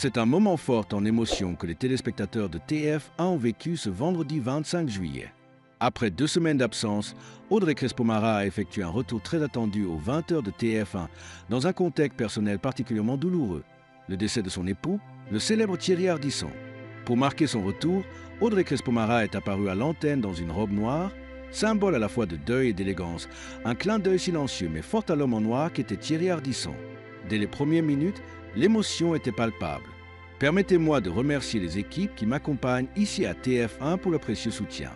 C'est un moment fort en émotion que les téléspectateurs de TF1 ont vécu ce vendredi 25 juillet. Après 2 semaines d'absence, Audrey Crespo-Mara a effectué un retour très attendu aux 20h de TF1 dans un contexte personnel particulièrement douloureux. Le décès de son époux, le célèbre Thierry Ardisson. Pour marquer son retour, Audrey Crespo-Mara est apparue à l'antenne dans une robe noire, symbole à la fois de deuil et d'élégance, un clin d'œil silencieux mais fort à l'homme en noir qu'était Thierry Ardisson. Dès les premières minutes, l'émotion était palpable. Permettez-moi de remercier les équipes qui m'accompagnent ici à TF1 pour le précieux soutien.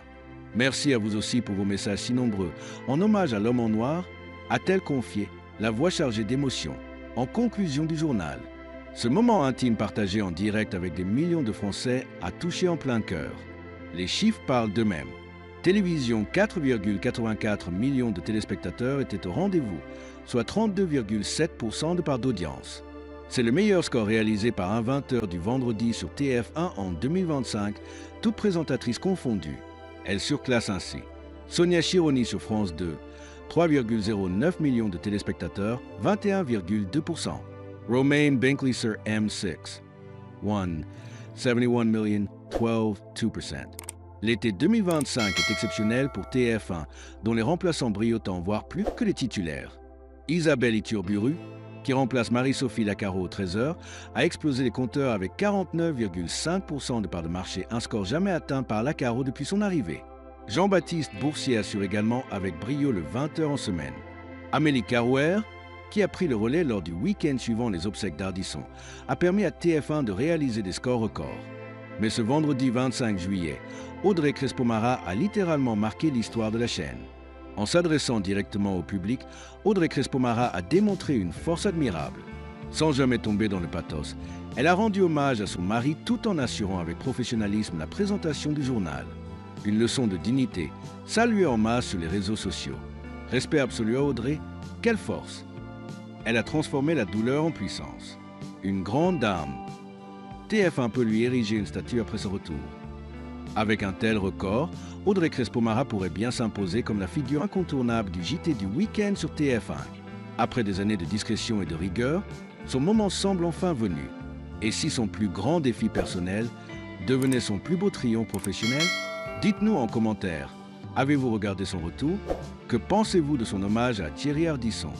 Merci à vous aussi pour vos messages si nombreux. En hommage à l'homme en noir, a-t-elle confié, la voix chargée d'émotion, en conclusion du journal. Ce moment intime partagé en direct avec des millions de Français a touché en plein cœur. Les chiffres parlent d'eux-mêmes. Télévision, 4,84 millions de téléspectateurs étaient au rendez-vous, soit 32,7% de part d'audience. C'est le meilleur score réalisé par un 20h du vendredi sur TF1 en 2025, toutes présentatrices confondues. Elle surclasse ainsi Sonia Chironi sur France 2, 3,09 millions de téléspectateurs, 21,2%. Romain Benckiser M6, 71 million, 12,2%. L'été 2025 est exceptionnel pour TF1, dont les remplaçants brillent autant, voire plus que les titulaires. Isabelle Iturburu, qui remplace Marie-Sophie Lacaro au 13h, a explosé les compteurs avec 49,5% de part de marché, un score jamais atteint par Lacaro depuis son arrivée. Jean-Baptiste Boursier assure également avec brio le 20h en semaine. Amélie Carouer, qui a pris le relais lors du week-end suivant les obsèques d'Ardisson, a permis à TF1 de réaliser des scores records. Mais ce vendredi 25 juillet, Audrey Crespo-Mara a littéralement marqué l'histoire de la chaîne. En s'adressant directement au public, Audrey Crespo-Mara a démontré une force admirable. Sans jamais tomber dans le pathos, elle a rendu hommage à son mari tout en assurant avec professionnalisme la présentation du journal. Une leçon de dignité, saluée en masse sur les réseaux sociaux. Respect absolu à Audrey, quelle force! Elle a transformé la douleur en puissance. Une grande dame. TF1 peut lui ériger une statue après son retour. Avec un tel record, Audrey Crespo-Mara pourrait bien s'imposer comme la figure incontournable du JT du week-end sur TF1. Après des années de discrétion et de rigueur, son moment semble enfin venu. Et si son plus grand défi personnel devenait son plus beau triomphe professionnel? Dites-nous en commentaire. Avez-vous regardé son retour? Que pensez-vous de son hommage à Thierry Ardisson?